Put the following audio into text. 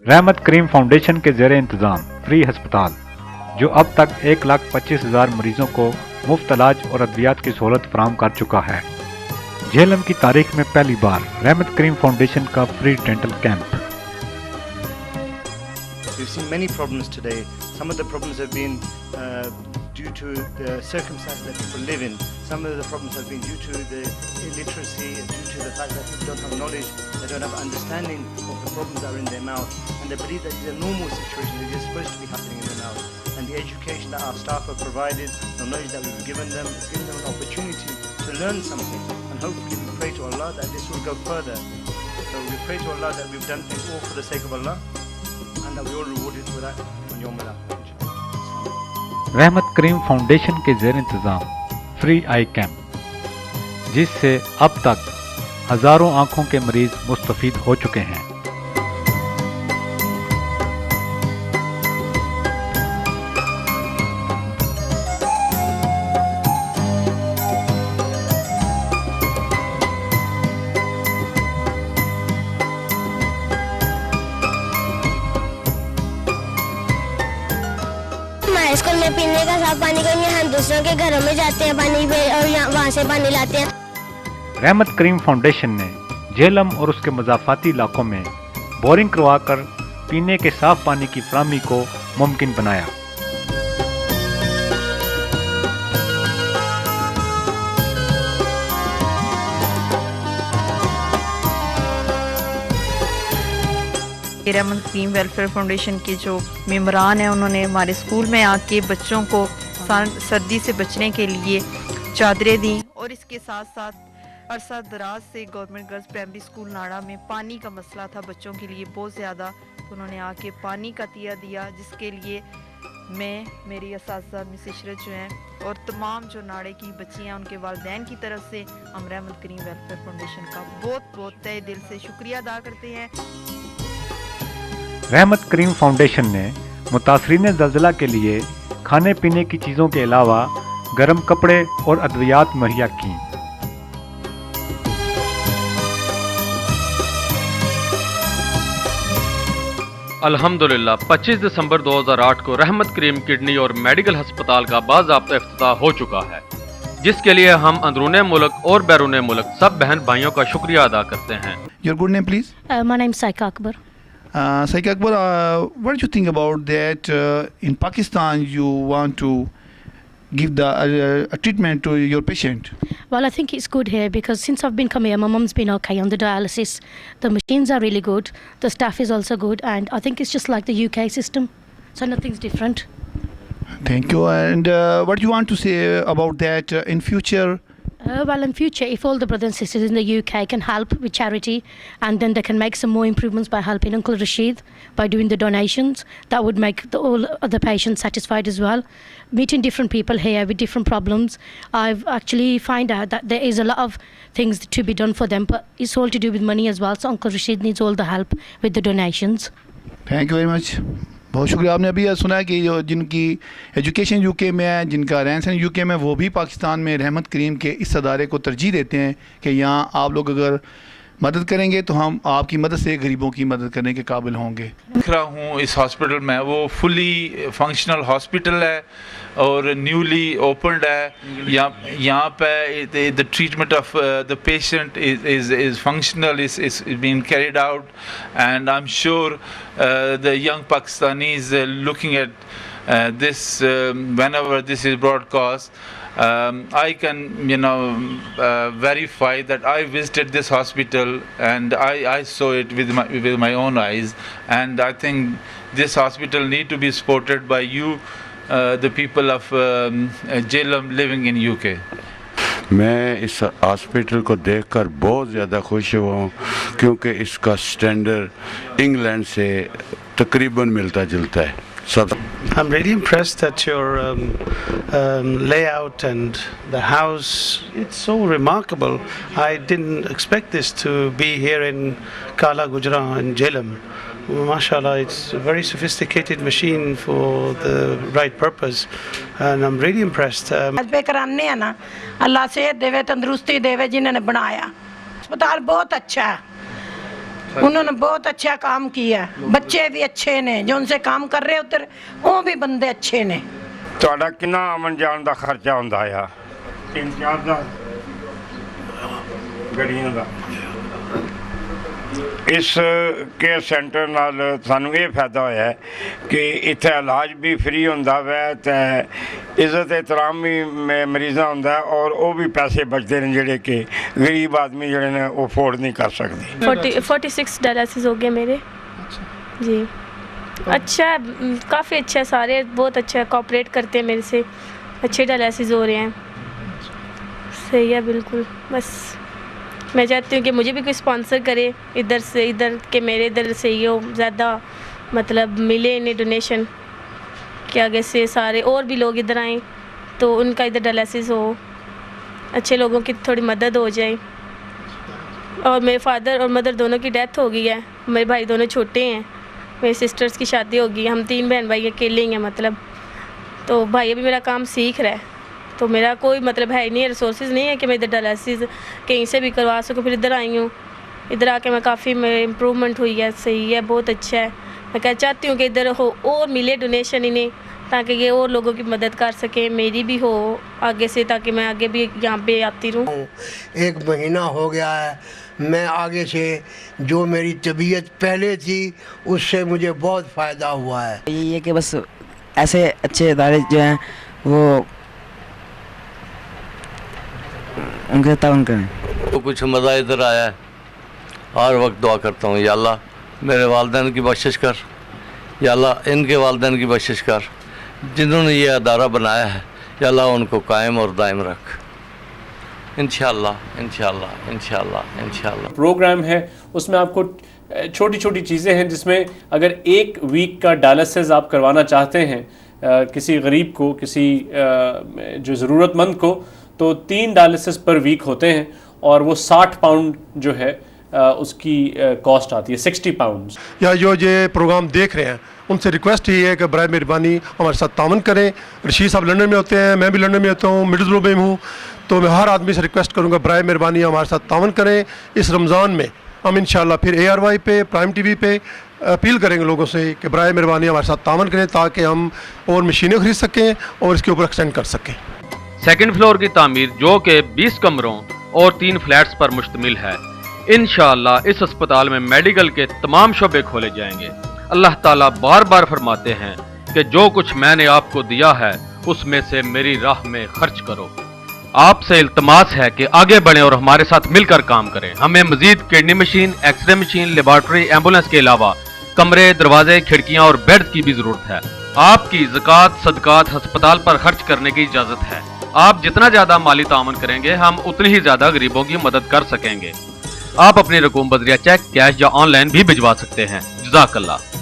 रहमत करीम फाउंडेशन के ज़ेरे इंतज़ाम फ्री अस्पताल, जो अब तक 1,25,000 मरीजों को मुफ्त इलाज और अद्वियात की सहूलत फराहम कर चुका है। झेलम की तारीख में पहली बार रहमत करीम फाउंडेशन का free dental camp. We've seen many problems today. Some of the problems have been due to the circumstances that people live in. Some of the problems have been due to the illiteracy, due to the fact that people don't have knowledge, they don't have understanding of the problems that are in their mouth, and they believe that it's a normal situation that is supposed to be happening in their mouth. And the education that our staff have provided, the knowledge that we've given them, has given them an opportunity to learn something. And hopefully we pray to Allah that this will go further. So we pray to Allah that we've done things all for the sake of Allah, and that we all rewarded for that on Yawm al-Akhirah, inshallah. रहमत करीम foundation के ज़ेर इंतज़ाम free आई camp, जिससे अब तक हज़ारों आँखों के मरीज मुस्तफ़ीद हो चुके हैं। स्कूल में पीने का साफ पानी का हम दूसरों के घरों में जाते हैं पानी पे और वहाँ से पानी लाते हैं। रहमत करीम फाउंडेशन ने झेलम और उसके मज़ाफ़ाती इलाकों में बोरिंग करवाकर पीने के साफ पानी की फराहमी को मुमकिन बनाया। रहमत करीम वेलफेयर फाउंडेशन के जो मेंबरान हैं, उन्होंने हमारे स्कूल में आके बच्चों को सर्दी से बचने के लिए चादरें दी, और इसके साथ साथ अरसा दराज से गवर्नमेंट गर्ल्स प्राइमरी स्कूल नाड़ा में पानी का मसला था बच्चों के लिए बहुत ज़्यादा, तो उन्होंने आके पानी का तिया दिया, जिसके लिए मैं, मेरी असातिज़ा मिस इशरत जो हैं और तमाम जो नाड़े की बच्चियाँ उनके वालिदैन की तरफ से हम रहमत करीम वेलफेयर फाउंडेशन का बहुत बहुत तहे दिल से शुक्रिया अदा करते हैं। रहमत करीम फाउंडेशन ने मुतासरीन ज़लज़ला के लिए खाने पीने की चीज़ों के अलावा गर्म कपड़े और अद्वियात मुहैया की। अल्हम्दुलिल्लाह 25 दिसंबर 2008 को रहमत करीम किडनी और मेडिकल अस्पताल का बाज़ाब्ता इफ्तिताह हो चुका है, जिसके लिए हम अंदरूने मुल्क और बैरूने मुल्क सब बहन भाइयों का शुक्रिया अदा करते हैं। Your good name, please. My name is Saika Akbar. Saika Akbar, what do you think about that? In Pakistan, you want to give the a treatment to your patient. Well, I think it's good here because since I've been coming here, my mum's been okay on the dialysis. The machines are really good. The staff is also good, and I think it's just like the UK system, so nothing's different. Thank you. And what do you want to say about that in future? Well, in future, if all the brothers and sisters in the UK can help with charity, and then they can make some more improvements by helping Uncle Rashid by doing the donations, that would make all other patients satisfied as well. Meeting different people here with different problems, I've actually find out that there is a lot of things to be done for them, but it's all to do with money as well. So Uncle Rashid needs all the help with the donations. Thank you very much. बहुत शुक्रिया। आपने अभी सुना है कि जो जिनकी education UK में है, जिनका रहन सहन यूके में, वो भी पाकिस्तान में रहमत करीम के इस अदारे को तरजीह देते हैं कि यहाँ आप लोग अगर मदद करेंगे तो हम आपकी मदद से गरीबों की मदद करने के काबिल होंगे। देख रहा हूँ इस हॉस्पिटल में, वो फुली फंक्शनल हॉस्पिटल है और न्यूली ओपनड है। यहाँ पे the treatment of the patient is functional, is being carried out, and I am sure the young Pakistanis looking at this whenever this is broadcast, I can verify that I visited this hospital and I saw it with my own eyes, and I think this hospital need to be supported by you, the people of Jhelum living in UK. मैं इस hospital को देखकर बहुत ज़्यादा खुश हुआ हूँ, क्योंकि इसका स्टैंडर्ड इंग्लैंड से तकरीबन मिलता जुलता है सब। I'm really impressed at your layout and the house. It's so remarkable. I didn't expect this to be here in Kala Gujra in Jhelum. MashaAllah, it's a very sophisticated machine for the right purpose, and I'm really impressed. पे कराने हैं ना, अल्लाह सेहत देवे, तंदुरुस्ती देवे, जिन्होंने बनाया अस्पताल बहुत अच्छा है। उन्होंने बहुत अच्छा काम किया, बच्चे भी अच्छे ने जो उनसे काम कर रहे उधर, वो भी बंदे अच्छे ने। ਤੁਹਾਡਾ ਕਿੰਨਾ ਆਮਨ ਜਾਣ ਦਾ ਖਰਚਾ ਹੁੰਦਾ ਆ? 3-4 ਦਾ ਗੱਡੀਆਂ ਦਾ। ਇਸ ਕੇਅਰ ਸੈਂਟਰ ਨਾਲ ਸਾਨੂੰ ਇਹ ਫਾਇਦਾ ਹੋਇਆ ਹੈ ਕਿ ਇੱਥੇ ਇਲਾਜ ਵੀ ਫ੍ਰੀ ਹੁੰਦਾ ਵੈ ਤੇ ਇੱਜ਼ਤ ਇਤਰਾਮ ਵੀ ਮਰੀਜ਼ਾਂ ਹੁੰਦਾ ਔਰ ਉਹ ਵੀ ਪੈਸੇ ਬਚਦੇ ਨੇ ਜਿਹੜੇ ਕਿ ਗਰੀਬ ਆਦਮੀ ਜਿਹੜੇ ਨੇ ਉਹ ਅਫੋਰਡ नहीं कर सकते। 46 डायलिसिस हो गए मेरे जी। अच्छा है, काफ़ी अच्छा है, सारे बहुत अच्छा है, कोऑपरेट करते हैं मेरे से, अच्छे डायलिसिस हो रहे हैं, सही है बिल्कुल। बस मैं चाहती हूँ कि मुझे भी कोई स्पॉन्सर करे इधर से, इधर के मेरे इधर से ही हो ज़्यादा, मतलब मिले इन्हें डोनेशन कि आगे से सारे और भी लोग इधर आएँ तो उनका इधर डायलिसिस हो, अच्छे लोगों की थोड़ी मदद हो जाए। और मेरे फादर और मदर दोनों की डेथ हो गई है, मेरे भाई दोनों छोटे हैं, मेरी सिस्टर्स की शादी हो गई, हम 3 बहन भाई अकेले ही हैं मतलब। तो भाई अभी मेरा काम सीख रहा है, तो मेरा कोई मतलब है ही नहीं, रिसोर्सेज नहीं है कि मैं इधर डायलिसिस कहीं से भी करवा सकूँ। फिर इधर आई हूँ, इधर आके मैं काफ़ी इम्प्रूवमेंट हुई है, सही है, बहुत अच्छा है। मैं क्या चाहती हूँ कि इधर हो और मिले डोनेशन इन्हें, ताकि ये और लोगों की मदद कर सके, मेरी भी हो आगे से, ताकि मैं आगे भी यहाँ पे आती रहूँ। 1 महीना हो गया है, मैं आगे से जो मेरी तबीयत पहले थी उससे मुझे बहुत फ़ायदा हुआ है। ये कि बस ऐसे अच्छे इदारे जो हैं वो उनके ताउन करें। तो कुछ मज़ा इधर आया है, हर वक्त दुआ करता हूँ या अल्लाह मेरे वालिदैन की बख्शिश कर, या अल्लाह इनके वालिदैन की बख्शिश कर, जिन्होंने ये अदारा बनाया है या अल्लाह उनको कायम और दायम रख। इंशाअल्लाह इंशाअल्लाह इंशाअल्लाह इंशाअल्लाह। प्रोग्राम है उसमें आपको छोटी छोटी चीज़ें हैं जिसमें अगर 1 वीक का डायलिसिस आप करवाना चाहते हैं किसी गरीब को, किसी जो ज़रूरतमंद को, तो 3 डायलिसिस पर वीक होते हैं और वो 60 पाउंड जो है उसकी कॉस्ट आती है, 60 पाउंड। या जो ये प्रोग्राम देख रहे हैं उनसे रिक्वेस्ट ये है कि बराए मेहरबानी हमारे साथ तावन करें। रशीद साहब लंदन में होते हैं, मैं भी लंदन में होता हूँ, मिडलस्ब्रो में हूँ, तो मैं हर आदमी से रिक्वेस्ट करूँगा बराए मेहरबानी हमारे साथ तावन करें। इस रमज़ान में हम इंशाल्लाह फिर ARY पे, प्राइम TV पे अपील करेंगे लोगों से कि बराए मेहरबानी हमारे साथ तावन करें ताकि हम और मशीनें खरीद सकें और इसके ऊपर एक्सटेंड कर सकें। 2nd फ्लोर की तामीर जो कि 20 कमरों और 3 फ्लैट्स पर मुश्तमिल है। इंशाअल्लाह इस अस्पताल में मेडिकल के तमाम शोबे खोले जाएंगे। अल्लाह ताला बार बार फरमाते हैं कि जो कुछ मैंने आपको दिया है उसमें से मेरी राह में खर्च करो। आपसे इल्तमास है कि आगे बढ़ें और हमारे साथ मिलकर काम करें। हमें मजीद kidney machine, x ray machine, laboratory, ambulance के अलावा कमरे, दरवाजे, खिड़कियां और बेड की भी जरूरत है। आपकी ज़कात, सदकात अस्पताल पर खर्च करने की इजाज़त है। आप जितना ज़्यादा माली तामन करेंगे हम उतनी ही ज़्यादा गरीबों की मदद कर सकेंगे। आप अपनी रकूम बजरिया चेक, कैश या ऑनलाइन भी भिजवा सकते हैं। जज़ाकल्लाह।